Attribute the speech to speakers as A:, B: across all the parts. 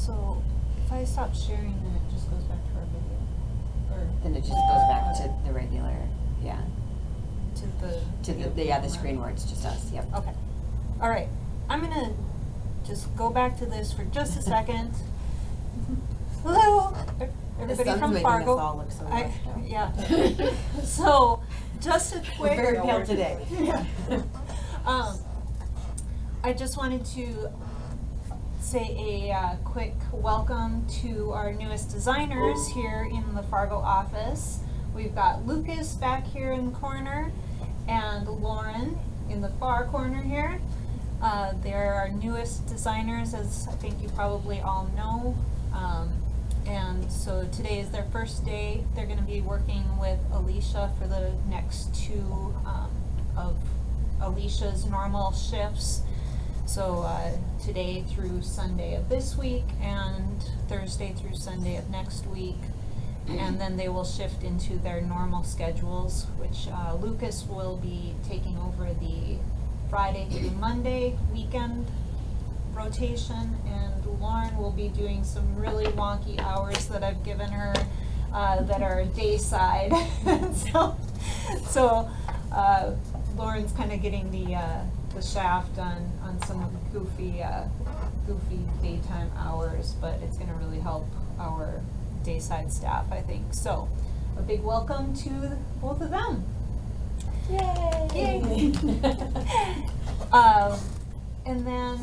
A: So if I stop sharing, then it just goes back to our video? Or
B: Then it just goes back to the regular, yeah.
A: to the
B: The screen where it's just us, yep.
A: Okay. All right. I'm gonna just go back to this for just a second. Hello, everybody
B: sun's
A: from
B: making
A: Fargo.
B: us all look so washed out.
A: Yeah. So, just a quick.
B: We're very pale today.
A: Yeah. I just wanted to say a quick welcome to our newest designers here in the Fargo office. We've got Lucas back here in the corner and Lauren in the far corner here. They're our newest designers, as I think you probably all know. And so today is their first day. They're going to be working with Alicia for the next two of Alicia's normal shifts. So today through Sunday of this week and Thursday through Sunday of next week. And then they will shift into their normal schedules, which Lucas will be taking over the Friday through Monday weekend rotation, and Lauren will be doing some really wonky hours that I've given her that are day side. so Lauren's kind of getting the shaft on some of the goofy daytime hours, but it's going to really help our dayside staff, I think. So a big welcome to both of them. Yay! And then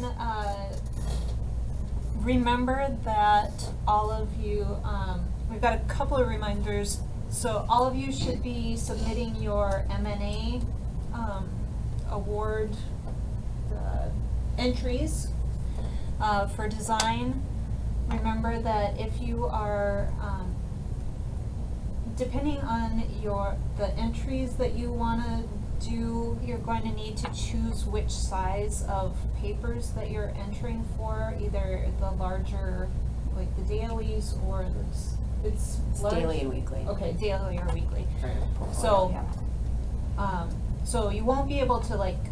A: remember that all of you, we've got a couple of reminders. So all of you should be submitting your M&A award entries for design. Remember that if you are, depending on the entries that you want to do, you're going to need to choose which size of papers that you're entering for, either the larger, like the dailies, or it's
B: daily and weekly.
A: Okay, daily or weekly.
B: For portfolio,
A: So,
B: yeah.
A: So you won't be able to like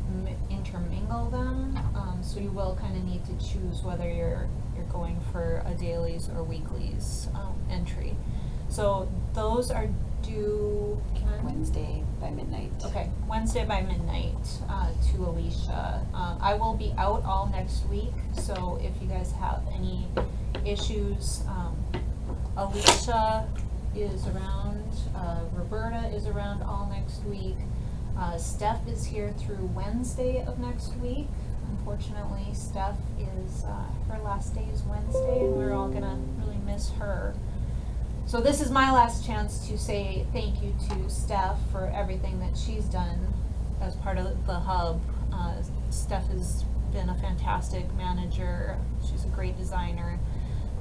A: intermingle them. So you will kind of need to choose whether you're going for a dailies or weeklies entry. So those are due
B: Wednesday by midnight.
A: Okay, Wednesday by midnight to Alicia. I will be out all next week, so if you guys have any issues, Alicia is around, Roberta is around all next week. Steph is here through Wednesday of next week. Unfortunately, Steph is, her last day is Wednesday, and we're all gonna really miss her. So this is my last chance to say thank you to Steph for everything that she's done as part of the hub. Steph has been a fantastic manager. She's a great designer.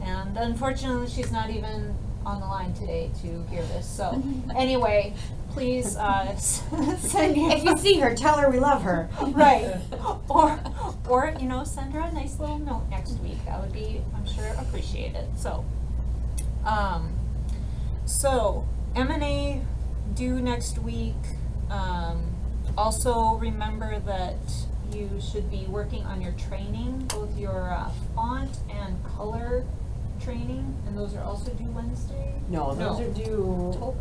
A: And unfortunately, she's not even on the line today to hear this. So anyway, please send you.
B: If you see her, tell her we love her.
A: Right. Or send her a nice little note next week. That would be, I'm sure, appreciated. So M&A due next week. Also remember that you should be working on your training, both your font and color training, and those are also due Wednesday?
B: No, those are due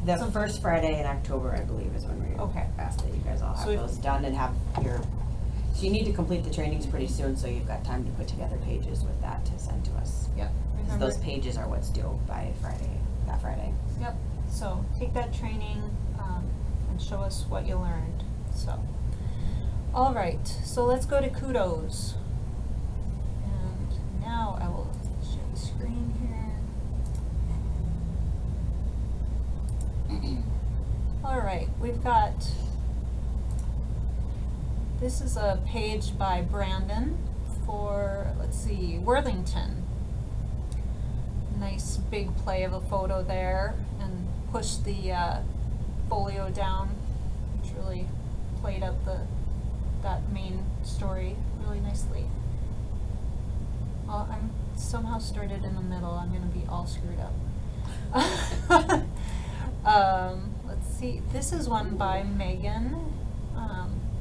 B: the first Friday in October, I believe, is when we asked that you guys all have
A: So
B: those done and have so you need to complete the trainings pretty soon, so you've got time to put together pages with that to send to us.
A: Yep.
B: Because those pages are what's due by that Friday.
A: Yep. So take that training and show us what you learned. So, all right. So let's go to Kudos. And now I will share the screen here. All right. We've got. This is a page by Brandon for, let's see, Worthington. Nice big play of a photo there, and push the folio down, which really played up that main story really nicely. I'm somehow started in the middle. I'm going to be all screwed up. Let's see. This is one by Megan.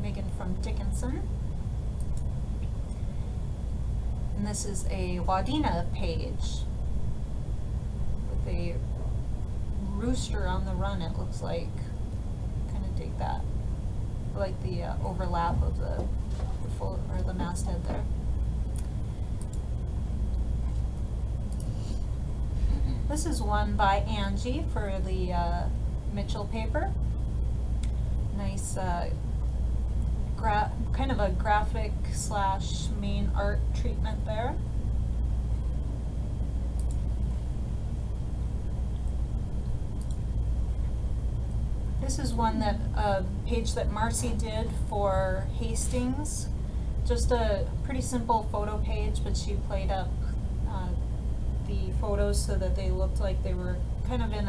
A: Megan from Dickinson. And this is a Wadena page with a rooster on the run, it looks like. Kind of dig that. I like the overlap of the full, or the masthead there. This is one by Angie for the Mitchell paper. Nice kind of a graphic slash main art treatment there. This is one that page that Marcy did for Hastings. Just a pretty simple photo page, but she played up the photos so that they looked like they were kind of in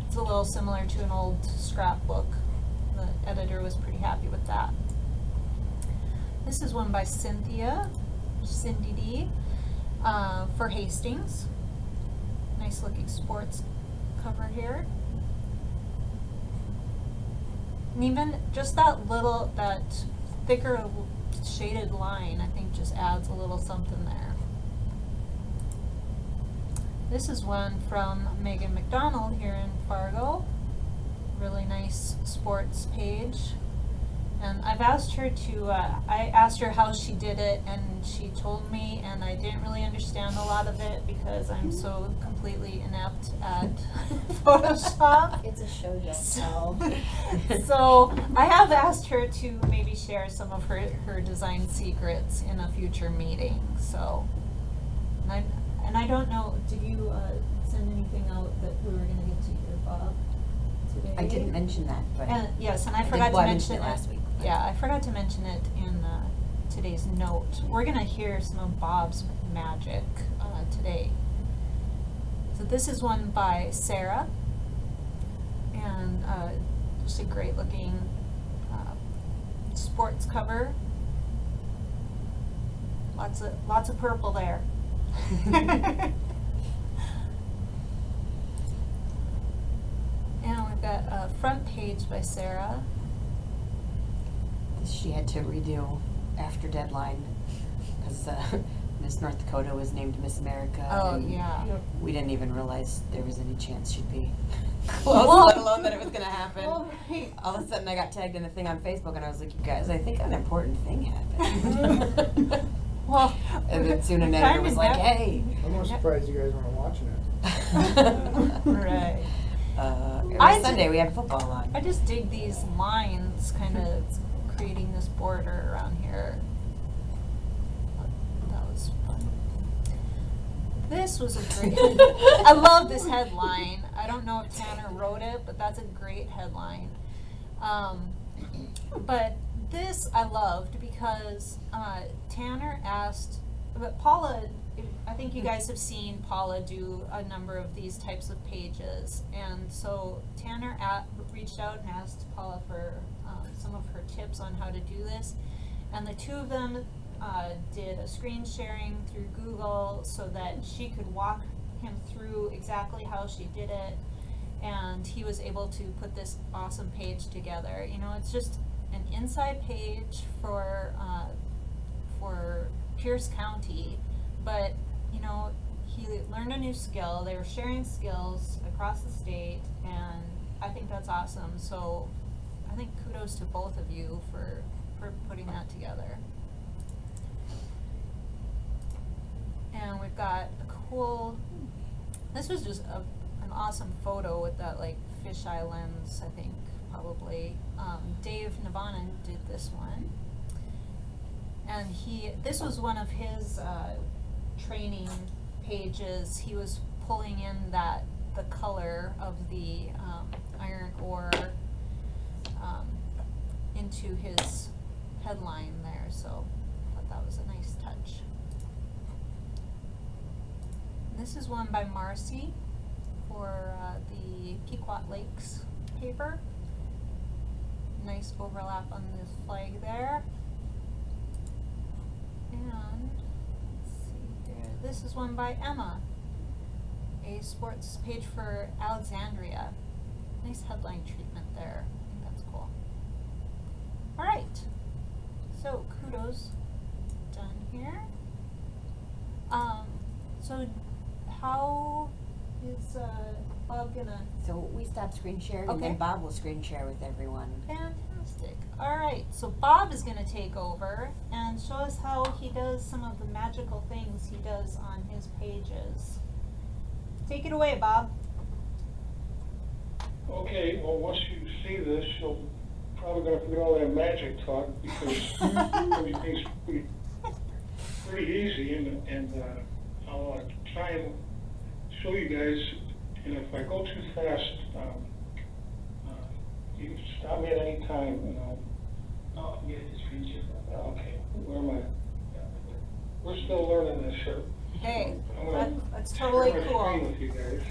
A: it's a little similar to an old scrapbook. The editor was pretty happy with that. This is one by Cindy D, for Hastings. Nice looking sports cover here. And even just that thicker shaded line, I think just adds a little something there. This is one from Megan McDonald here in Fargo. Really nice sports page. And I've asked her to, I asked her how she did it, and she told me, and I didn't really understand a lot of it because I'm so completely inept at Photoshop.
C: It's a show don't tell.
A: So I have asked her to maybe share some of her design secrets in a future meeting. So, and I don't know, did you send anything out that we were going to get to here, Bob, today?
B: I didn't mention that, but.
A: Yes, and I
B: did-
A: forgot
B: well,
A: to
B: I
A: mention
B: mentioned it last week.
A: Yeah, I forgot to mention it in today's note. We're going to hear some of Bob's magic today. So this is one by Sarah, and just a great looking sports cover. Lots of purple there. And we've got a front page by Sarah.
B: She had to redo after deadline because Miss North Dakota was named Miss America.
A: Oh,
B: and
A: yeah.
B: We didn't even realize there was any chance she'd be
A: Well-
B: close, let alone that it was going to happen.
A: Well, right.
B: All of a sudden I got tagged in a thing on Facebook and I was like, you guys, I think an important thing happened.
A: Well,
B: And then soon an
A: we're
B: editor
A: kind
B: was
A: of
B: like,
A: nep-
B: hey.
D: I'm more surprised you guys weren't watching it.
A: Right.
B: Every
A: I
B: Sunday
A: ju-
B: we have football on.
A: I just dig these lines, kind of creating this border around here. That was fun. This was a great. I love this headline. I don't know if Tanner wrote it, but that's a great headline. But this I loved because Tanner asked, but Paula, I think you guys have seen Paula do a number of these types of pages, and so Tanner reached out and asked Paula for some of her tips on how to do this, and the two of them did a screen sharing through Google so that she could walk him through exactly how she did it, and he was able to put this awesome page together. You know, it's just an inside page for Pierce County, but you know, he learned a new skill. They were sharing skills across the state, and I think that's awesome. So I think kudos to both of you for putting that together. And we've got a cool, this was just an awesome photo with that like fisheye lens, I think, probably. Dave Navanan did this one. And this was one of his training pages. He was pulling in the color of the iron ore into his headline there, so I thought that was a nice touch. This is one by Marcy for the Pequot Lakes paper. Nice overlap on this flag there. And let's see here. This is one by Emma, a sports page for Alexandria. Nice headline treatment there. I think that's cool. All right. So kudos done here. So how is Bob gonna?
B: So we stop screen sharing and then
A: Okay.
B: Bob will screen share with everyone.
A: Fantastic. All right, so Bob is gonna take over and show us how he does some of the magical things he does on his pages. Take it away, Bob.
C: Okay, well, once you see this, you're probably gonna forget all that magic talk because everything's pretty easy and I'll try and show you guys, and if I go too fast, you can stop me at any time and I'll get this feature. Okay, where am I? We're still learning this, sir.
A: Hey,
C: I'm gonna
A: that's totally
C: share my screen
A: cool.
C: with you guys.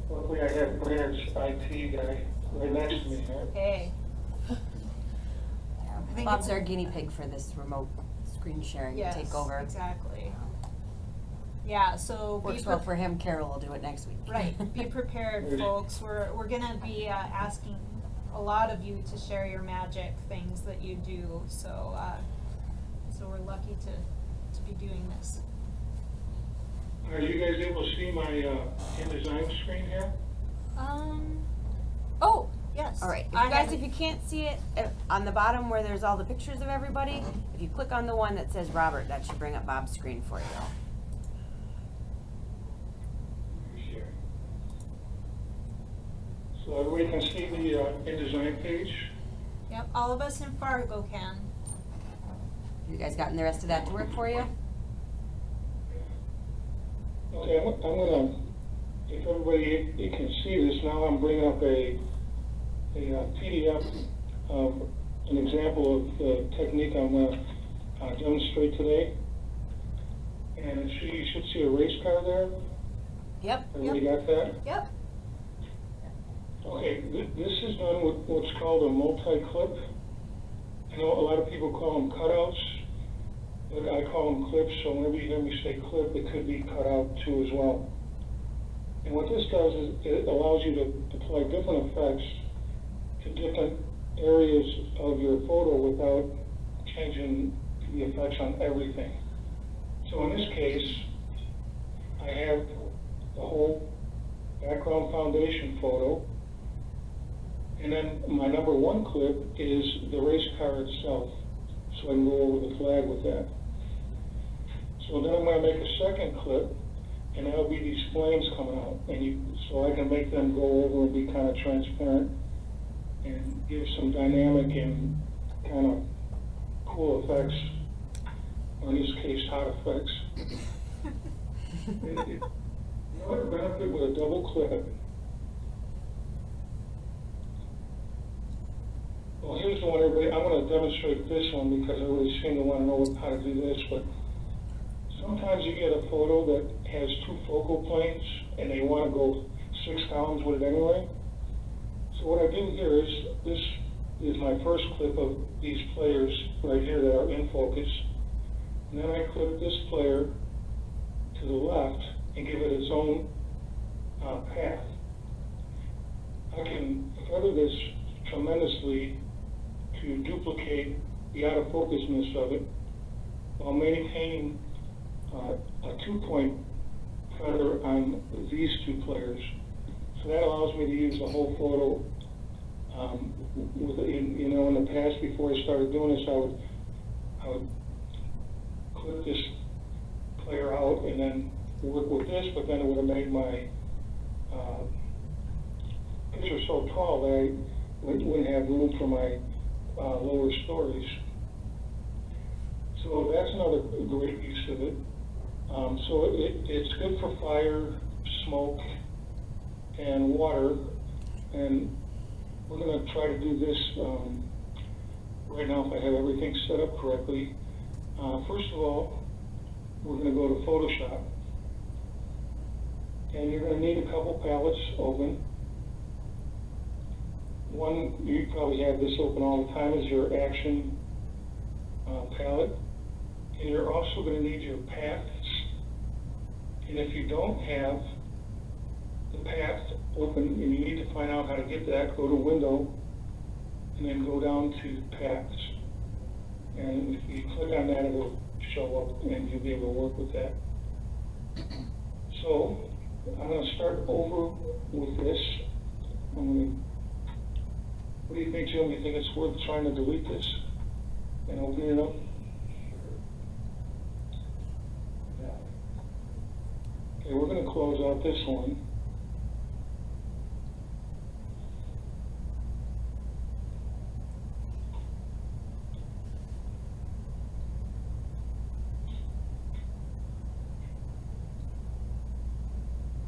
C: Luckily, I have Brad's IT guy right next to me here.
A: Hey. I think
B: Bob's
A: it's-
B: our guinea pig for this remote screen sharing
A: Yes,
B: takeover.
A: exactly. Yeah, so be
B: Works well for him. Carol will do it next week.
A: right. Be prepared, folks. We're gonna be asking a lot of you to share your magic things that you do. So we're lucky to be doing this.
C: Are you guys able to see my InDesign screen here?
A: Oh, yes.
B: All right,
A: I
B: guys,
A: have
B: if
A: it.
B: you can't see it, on the bottom where there's all the pictures of everybody, if you click on the one that says Robert, that should bring up Bob's screen for you.
C: So everybody can see the InDesign page?
A: Yep, all of us in Fargo can.
B: You guys gotten the rest of that to work for you?
C: Okay, I'm gonna, if everybody you can see this, now I'm bringing up a PDF of an example of the technique I'm gonna demonstrate today. And you should see a race car there.
B: Yep.
C: Everybody got that?
A: Yep.
C: Okay, this is done with what's called a multi-clip. I know a lot of people call them cutouts, but I call them clips, so whenever you hear me say clip, it could be cut out too as well. And what this does is it allows you to apply different effects to different areas of your photo without changing the effects on everything. So in this case, I have the whole background foundation photo, and then my number one clip is the race car itself, so I can go over the flag with that. So then I'm going to make a second clip, and that'll be these flames coming out, and so I can make them go over and be kind of transparent and give some dynamic and kind of cool effects, or in this case, hot effects. Another benefit with a double clip. Well, here's the one, everybody. I'm going to demonstrate this one because everybody's seen the one and know how to do this, but sometimes you get a photo that has two focal planes and they want to go 6 times with it anyway. So what I do here is, this is my first clip of these players right here that are in focus. And then I clip this player to the left and give it its own path. I can feather this tremendously to duplicate the out of focusness of it while maintaining a 2-point feather on these two players. So that allows me to use the whole photo. In the past, before I started doing this, I would clip this player out and then work with this, but then it would have made my picture so tall that I wouldn't have room for my lower stories. So that's another great use of it. So it's good for fire, smoke, and water. And we're going to try to do this right now if I have everything set up correctly. First of all, we're going to go to Photoshop. And you're going to need a couple palettes open. One, you probably have this open all the time, is your action palette. And you're also going to need your paths. And if you don't have the path open and you need to find out how to get that, go to Window and then go down to Paths. And if you click on that, it will show up and you'll be able to work with that. So, I'm gonna start over with this. What do you think, Jim? You think it's worth trying to delete this and open it up? Okay, we're gonna close out this one.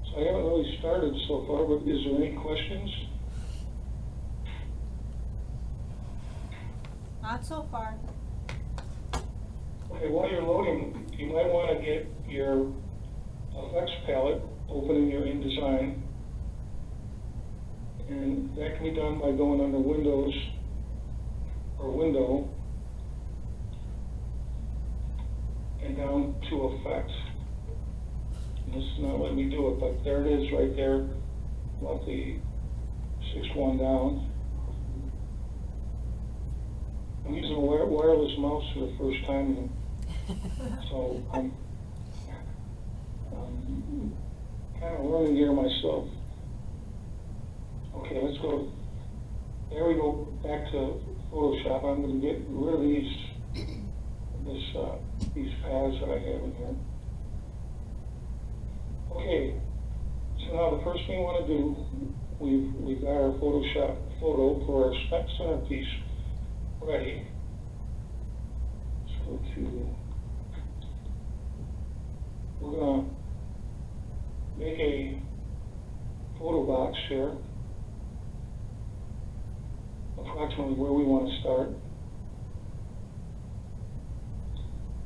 C: So I haven't really started so far, but is there any questions?
A: Not so far.
C: Okay, while you're loading, you might want to get your effects palette open in your InDesign. And that can be done by going under Windows or Window and down to Effects. And this is not letting me do it, but there it is right there, about the sixth one down. I'm using a wireless mouse for the first time, so I'm kind of learning here myself. Okay, let's go. There we go, back to Photoshop. I'm going to get rid of these paths that I have in here. Okay, so now the first thing we want to do, we've got our Photoshop photo for our centerpiece ready. Let's go to, we're going to make a photo box here, approximately where we want to start.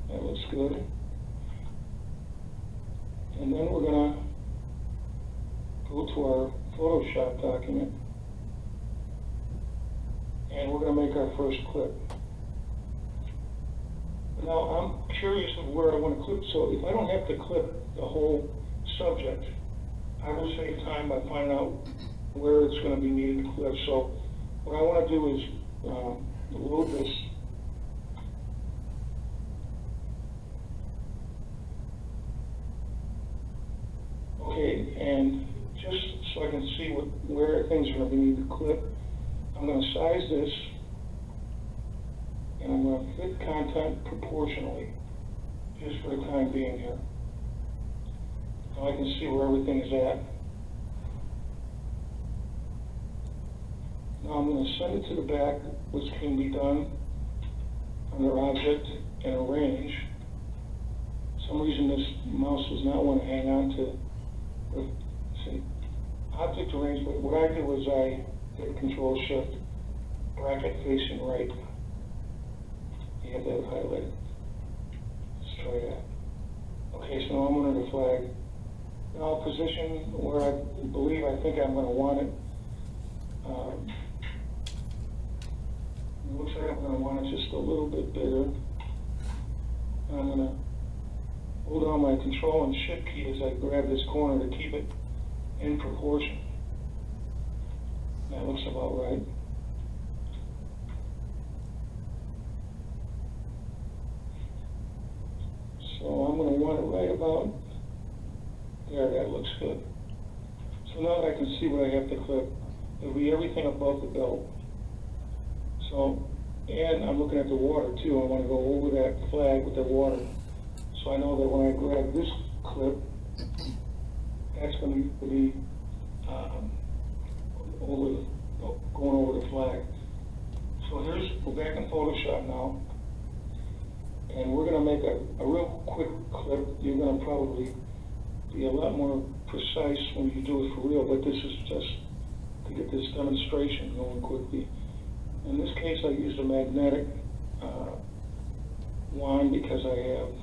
C: That looks good. And then we're going to go to our Photoshop document, and we're going to make our first clip. Now, I'm curious of where I want to clip, so if I don't have to clip the whole subject, I will save time by finding out where it's going to be needed to clip. So what I want to do is load this. Okay, and just so I can see where things are going to be needed to clip, I'm going to size this, and I'm going to fit content proportionally, just for the time being here. Now I can see where everything is at. Now I'm going to send it to the back, which can be done under Object and Arrange. For some reason this mouse does not want to hang on to, see, Object Arrange, but what I do is I hit Control Shift, bracket facing right. You have that highlighted. Let's try that. Okay, so now I'm under the flag. Now I'll position where I think I'm going to want it. It looks like I'm going to want it just a little bit bigger. And I'm going to hold on my Control and Shift key as I grab this corner to keep it in proportion. That looks about right. So I'm going to want it right about there. That looks good. So now that I can see what I have to clip, it'll be everything above the belt. So, and I'm looking at the water too. I want to go over that flag with the water. So I know that when I grab this clip, that's going to be going over the flag. So we're back in Photoshop now. And we're going to make a real quick clip. You're going to probably be a lot more precise when you do it for real, but this is just to get this demonstration going quickly. In this case, I used a magnetic wand because I have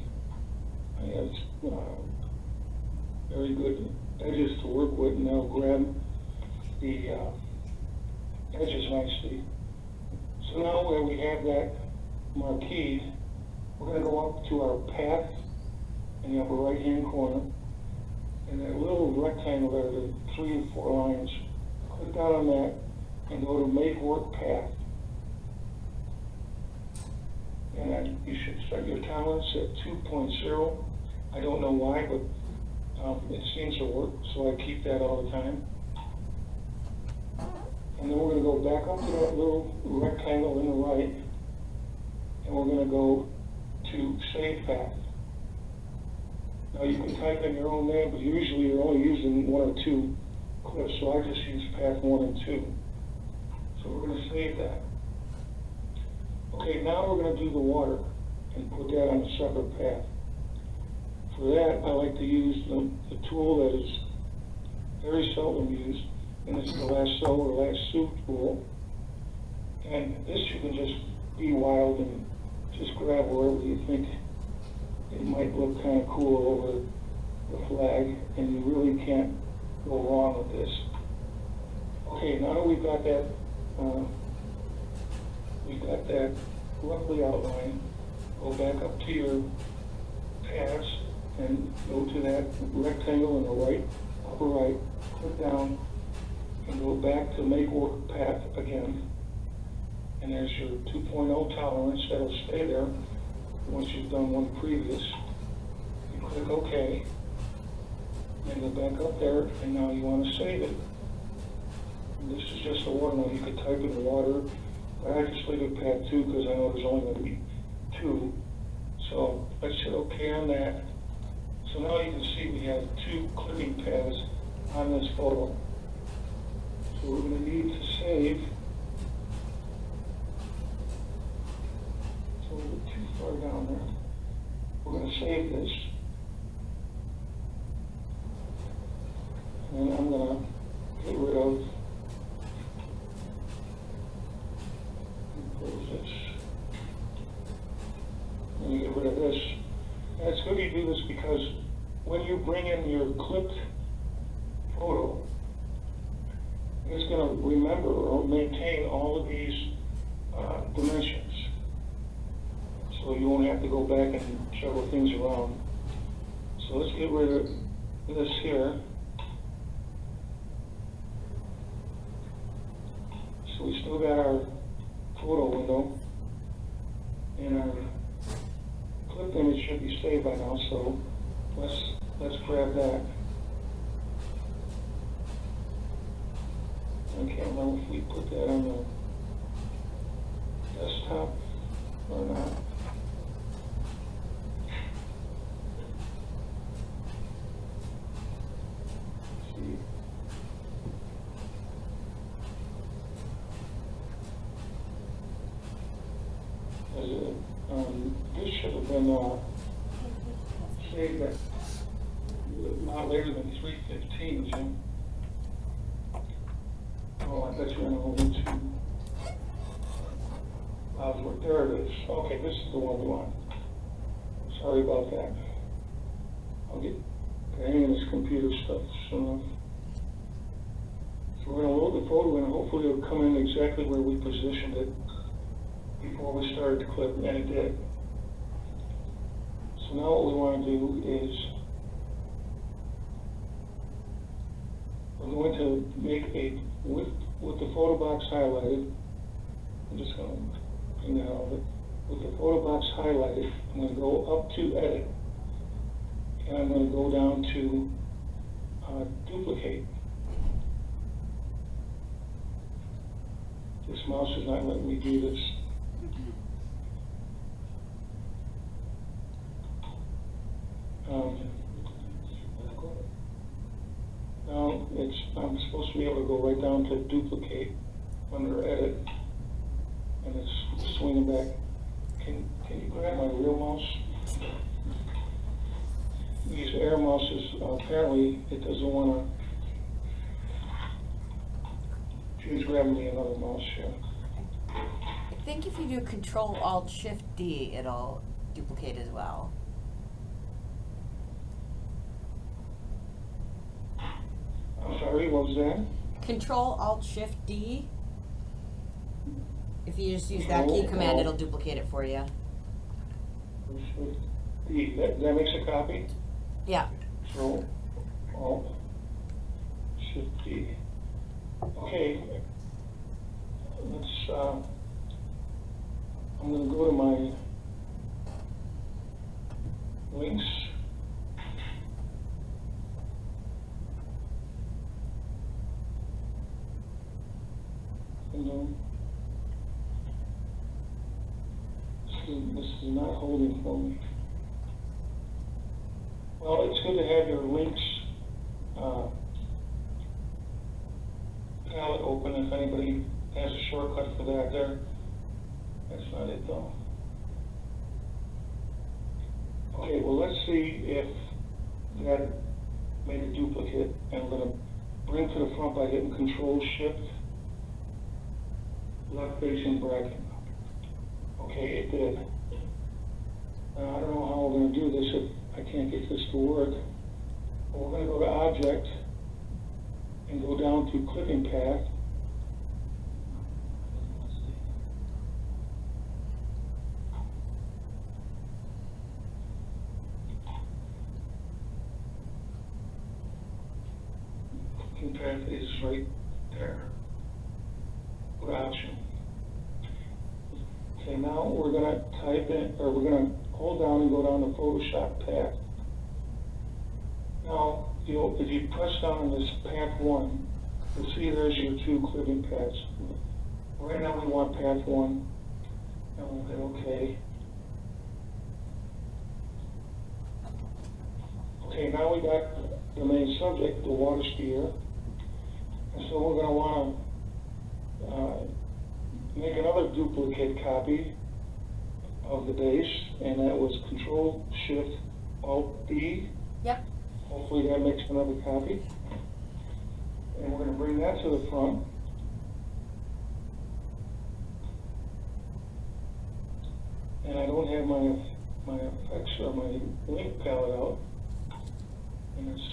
C: very good edges to work with, and that'll grab the edges nicely. So now where we have that marquee, we're going to go up to our path in the upper right-hand corner, and that little rectangle there, the 3 and 4 lines, click down on that and go to Make Work Path. And then you should set your tolerance at 2.0. I don't know why, but it seems to work, so I keep that all the time. And then we're gonna go back up to that little rectangle in the right, and we're gonna go to Save Path. Now you can type in your own name, but usually you're only using one or two clips, so I just use path 1 and 2. So we're gonna save that. Okay, now we're gonna do the water and put that on a separate path. For that, I like to use the tool that is very seldom used, and it's the lasso or lasso tool. And this you can just be wild and just grab wherever you think it might look kind of cool over the flag, and you really can't go wrong with this. Okay, now that we've got that roughly outlined, go back up to your paths and go to that rectangle in the right, upper right, click down, and go back to Make Work Path again. And there's your 2.0 tolerance, that'll stay there once you've done one previous. You click OK, and go back up there, and now you want to save it. And this is just a water. Now you could type in water, but I just leave it path 2 because I know there's only going to be 2. So let's hit OK on that. So now you can see we have 2 clipping paths on this photo. So we're going to need to save. So we're too far down there. We're going to save this. And I'm going to get rid of this. And get rid of this. And it's good you do this because when you bring in your clipped photo, it's going to remember or maintain all of these dimensions. So you won't have to go back and juggle things around. So let's get rid of this here. So we still got our photo window, and our clip image should be saved by now, so let's grab that. I can't remember if we put that on the desktop or not. See. This should have been saved at not later than 3:15, Jim. Oh, I bet you're going to go into there it is. Okay, this is the one we want. Sorry about that. I'll get hanging this computer stuff soon enough. So we're going to load the photo and hopefully it'll come in exactly where we positioned it before we started the clip, and it did. So now what we want to do is we're going to make a, with the photo box highlighted, I'm just going to bring that out of it. With the photo box highlighted, I'm going to go up to Edit, and I'm going to go down to Duplicate. This mouse is not letting me do this. Now I'm supposed to be able to go right down to Duplicate under Edit, and it's swinging back. Can you grab my real mouse? These air mouses, apparently it doesn't want to. She's grabbing me another mouse here.
B: I think if you do Control-Alt-Shift-D, it'll duplicate as well.
C: I'm sorry, what was that?
B: Control-Alt-Shift-D. If you just use that key command, it'll duplicate it for you.
C: D. That makes a copy?
B: Yeah.
C: Control, Alt, Shift D. Okay. Let's, I'm going to go to my This is not holding for me. Well, it's good to have your links palette open if anybody has a shortcut for that there. That's not it though. Okay, well let's see if that made a duplicate, and we're going to bring to the front by hitting Control-Shift, left facing bracket. Okay, it did. Now I don't know how we're going to do this if I can't get this to work. But we're going to go to Object and go down to Clipping Path. Clipping Path is right there. Go to Option. Okay, now we're going to type in, or we're going to hold down and go down to Photoshop Path. Now, if you press down on this Path 1, you'll see there's your two clipping paths. Right now we want Path 1, and we'll hit OK. Okay, now we got the main subject, the water skier. And so we're going to want to make another duplicate copy of the base, and that was Control-Shift-Alt-D.
B: Yep.
C: Hopefully that makes another copy. And we're going to bring that to the front. And I don't have my effects or my link palette out. And it's,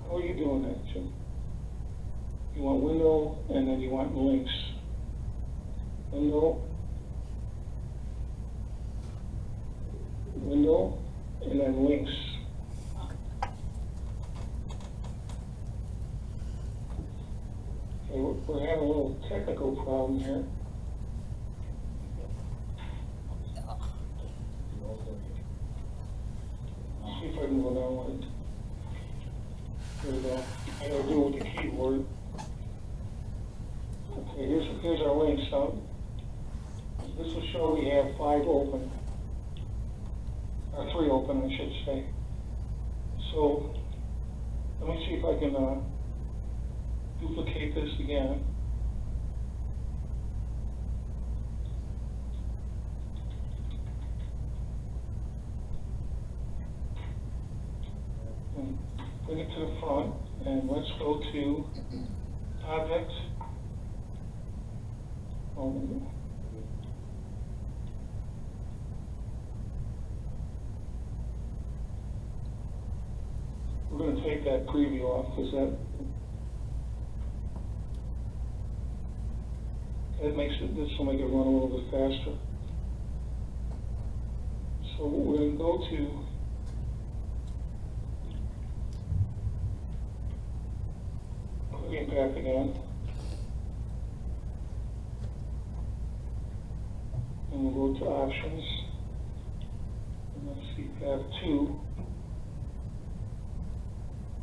C: how are you doing that, Jim? You want window, and then you want links. Window, window, and then links. Okay, we're having a little technical problem here. Let's see if I can go down with it. Here we go. I gotta do it with the keyboard. Okay, here's our links. This will show we have 5 open, or 3 open, I should say. So let me see if I can duplicate this again. And bring it to the front, and let's go to Object. We're going to take that preview off because that makes it, this will make it run a little bit faster. So we're going to go to Clipping Path again. And we'll go to Options. And let's see, Path 2.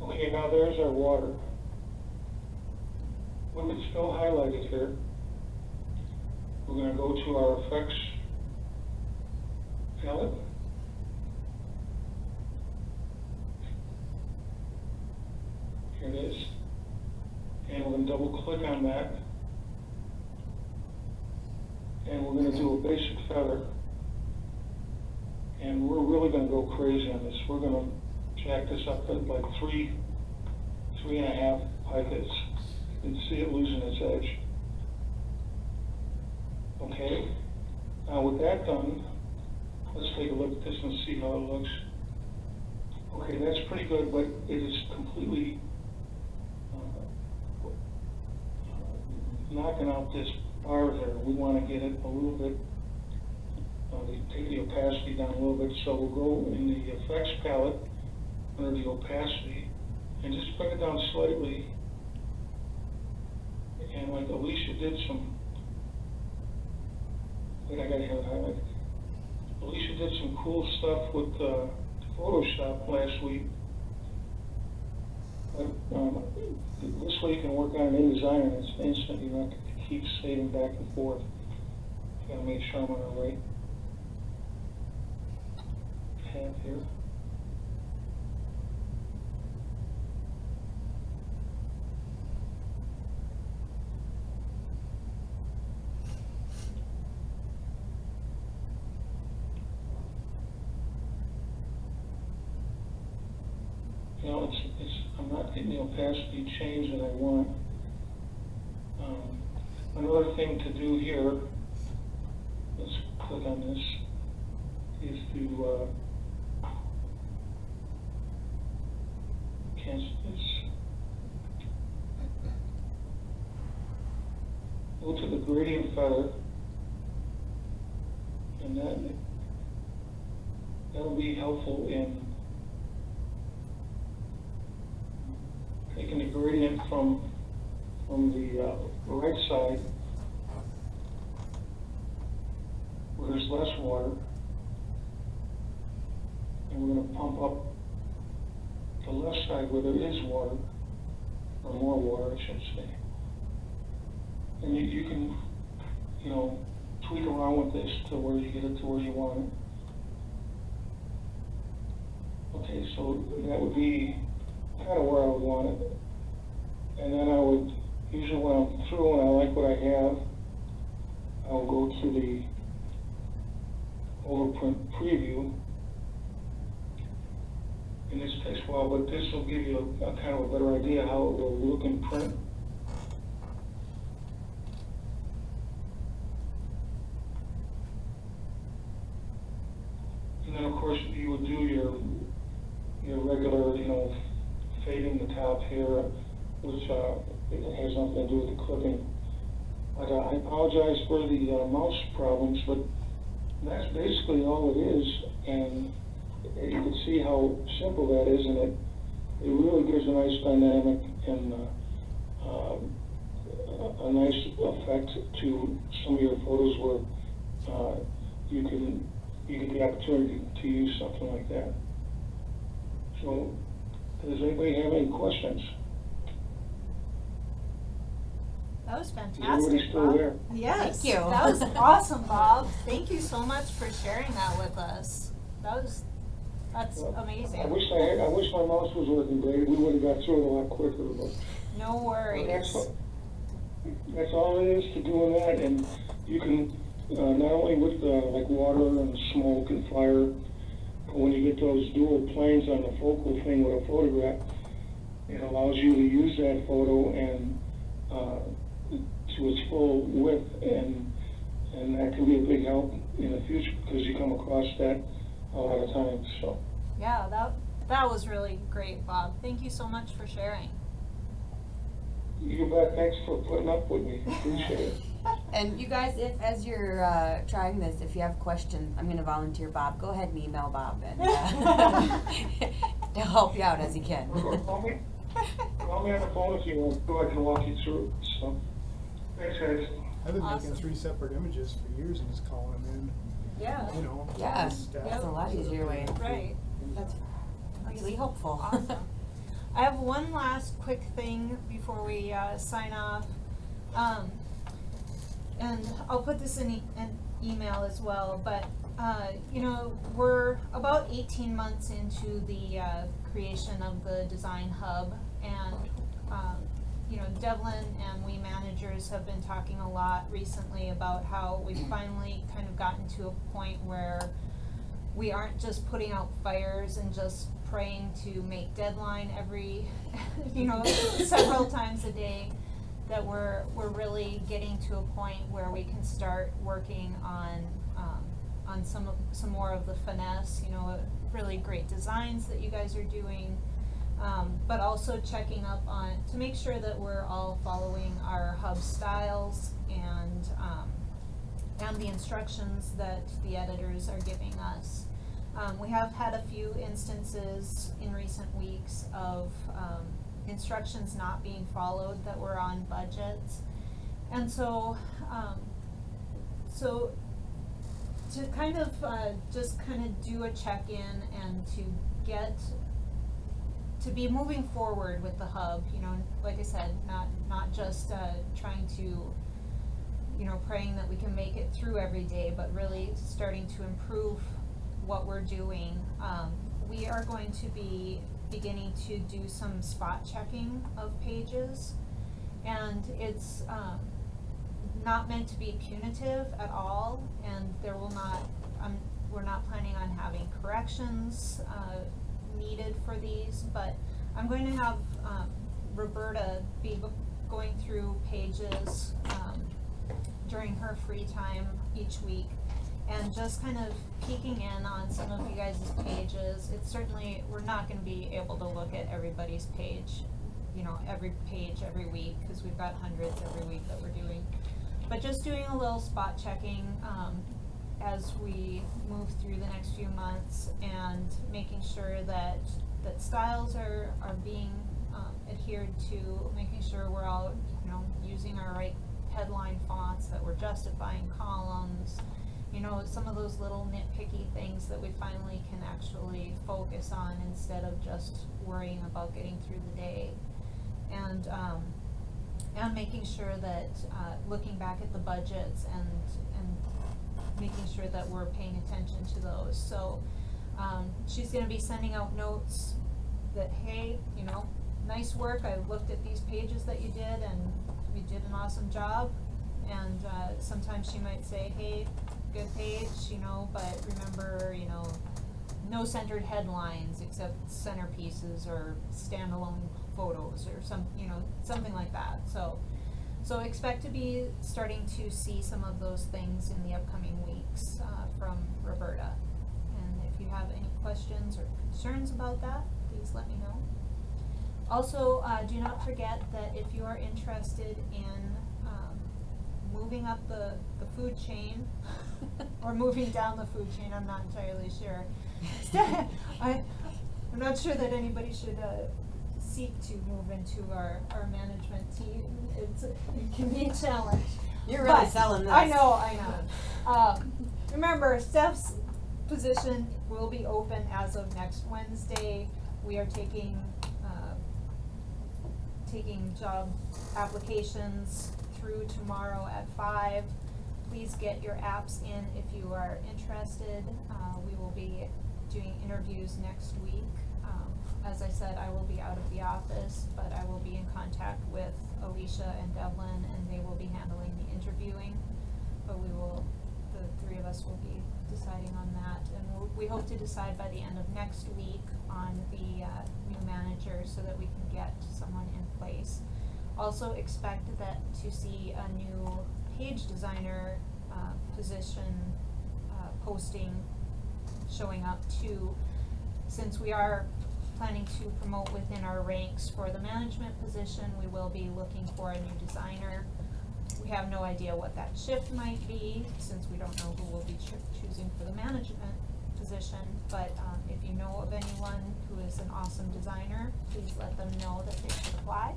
C: Okay, now there's our water. Look, it's still highlighted here. We're going to go to our effects palette. Here it is. And we're going to double click on that. And we're going to do a basic feather. And we're really going to go crazy on this. We're going to jack this up to like 3.5 picots. You can see it losing its edge. Okay, now with that done, let's take a look at this and see how it looks. Okay, that's pretty good, but it is completely knocking out this bar there. We want to get it a little bit, take the opacity down a little bit, so we'll go in the effects palette under the opacity and just bring it down slightly. And like Alicia did some, I gotta have it highlighted. Alicia did some cool stuff with Photoshop last week. But this way you can work on an InDesign and it's instant. You don't have to keep saving back and forth. Gotta make sure I'm on the right path here. You know, I'm not getting the opacity change that I want. Another thing to do here, let's click on this, is to cancel this. Go to the gradient feather, and that'll be helpful in taking the gradient from the right side, where there's less water, and we're going to pump up the left side where there is water, or more water, I should say. And you can, you know, tweak around with this to where you get it to where you want it. Okay, so that would be kind of where I would want it. And then I would, usually when I'm through and I like what I have, I'll go to the overprint preview. And this takes a while, but this will give you a kind of a better idea how it will look in print. And then of course you would do your regular, you know, fading the top here, which it has nothing to do with the clipping. But I apologize for the mouse problems, but that's basically all it is. And you can see how simple that is, and it really gives a nice dynamic and a nice effect to some of your photos where you get the opportunity to use something like that. So, does anybody have any questions?
A: That was
C: Is
A: fantastic,
C: everybody still
A: Bob.
C: there?
A: Yes.
B: Thank you.
A: That was awesome, Bob. Thank you so much for sharing that with us. That's
C: Well,
A: amazing.
C: I wish my mouse was working, Brady. We would have got through it a lot quicker, but.
A: No worries.
C: That's all it is to doing that, and you can, not only with like water and smoke and fire, but when you get those dual planes on the focal thing with a photograph, it allows you to use that photo and to its full width, and that can be a big help in the future because you come across that a lot of times. So.
A: Yeah, that was really great, Bob. Thank you so much for sharing.
C: You bet. Thanks for putting up with me. Appreciate it.
B: And you guys, if as you're trying this, if you have questions, I'm going to volunteer Bob. Go ahead and email Bob and to help you out as he can.
C: Call me on the phone if you want, so I can walk you through it. So, thanks, guys.
D: I've been
A: Awesome.
D: making 3 separate images for years and just calling them
A: Yeah.
D: in, you know.
B: Yeah,
D: just,
B: that's a lot easier way.
A: Right.
B: That's really helpful.
A: Awesome. I have one last quick thing before we sign off. And I'll put this in an email as well, but you know, we're about 18 months into the creation of the Design Hub, and you know, Devlin and we managers have been talking a lot recently about how we've finally kind of gotten to a point where we aren't just putting out fires and just praying to make deadline every, you know, several times a day, that we're really getting to a point where we can start working on some more of the finesse, you know, really great designs that you guys are doing, but also checking up on, to make sure that we're all following our hub styles and the instructions that the editors are giving us. We have had a few instances in recent weeks of instructions not being followed that were on budgets. And so, so to kind of just kind of do a check-in and to be moving forward with the hub, you know, like I said, not just trying to you know, praying that we can make it through every day, but really starting to improve what we're doing. We are going to be beginning to do some spot checking of pages, and it's not meant to be punitive at all, and there will not, we're not planning on having corrections needed for these, but I'm going to have Roberta be going through pages during her free time each week, and just kind of peeking in on some of you guys' pages. It's certainly, we're not gonna be able to look at everybody's page, you know, every page every week, cause we've got hundreds every week that we're doing. But just doing a little spot checking, as we move through the next few months, and making sure that styles are being adhered to, making sure we're all, you know, using our right headline fonts, that we're justifying columns, you know, some of those little nitpicky things that we finally can actually focus on instead of just worrying about getting through the day. And making sure that, looking back at the budgets and making sure that we're paying attention to those. So, she's gonna be sending out notes that, hey, you know, nice work, I looked at these pages that you did and you did an awesome job. And, sometimes she might say, hey, good page, you know, but remember, you know, no centered headlines except centerpieces or standalone photos or some, you know, something like that. So expect to be starting to see some of those things in the upcoming weeks from Roberta. And if you have any questions or concerns about that, please let me know. Also, do not forget that if you are interested in moving up the food chain, or moving down the food chain, I'm not entirely sure. I'm not sure that anybody should seek to move into our management team. It can be a challenge.
B: You're really
A: But
B: selling this.
A: I know. Remember, Steph's position will be open as of next Wednesday. We are taking job applications through tomorrow at 5. Please get your apps in if you are interested. We will be doing interviews next week. As I said, I will be out of the office, but I will be in contact with Alicia and Devlin, and they will be handling the interviewing. But the three of us will be deciding on that, and we hope to decide by the end of next week on the new manager so that we can get someone in place. Also expect to see a new page designer position posting showing up too, since we are planning to promote within our ranks for the management position. We will be looking for a new designer. We have no idea what that shift might be, since we don't know who we'll be choosing for the management position. But if you know of anyone who is an awesome designer, please let them know that they should apply.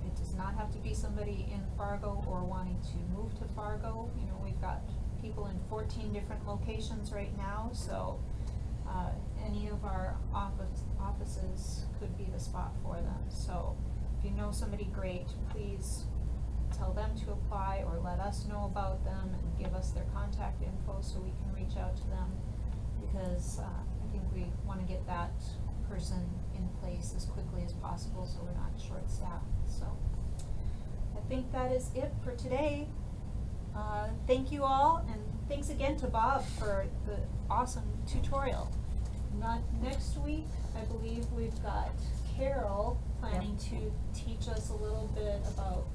A: It does not have to be somebody in Fargo or wanting to move to Fargo. You know, we've got people in 14 different locations right now, so any of our offices could be the spot for them. So if you know somebody great, please tell them to apply or let us know about them and give us their contact info so we can reach out to them, because I think we want to get that person in place as quickly as possible so we're not short-staffed. So I think that is it for today. Thank you all, and thanks again to Bob for the awesome tutorial. Next week, I believe we've got Carol planning to teach us a little bit about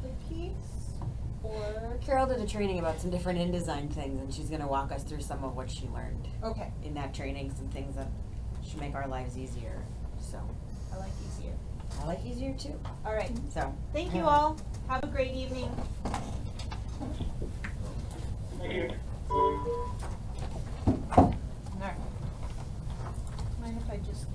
A: the piece, or...
B: Carol did a training about some different InDesign things, and she's gonna walk us through some of what she learned.
A: Okay.
B: In that training, some things that should make our lives easier, so.
A: I like easier.
B: I like easier too.
A: All right.
B: So.
A: Thank you all. Have a great evening.
C: Thank you.
A: All right. Mind if I just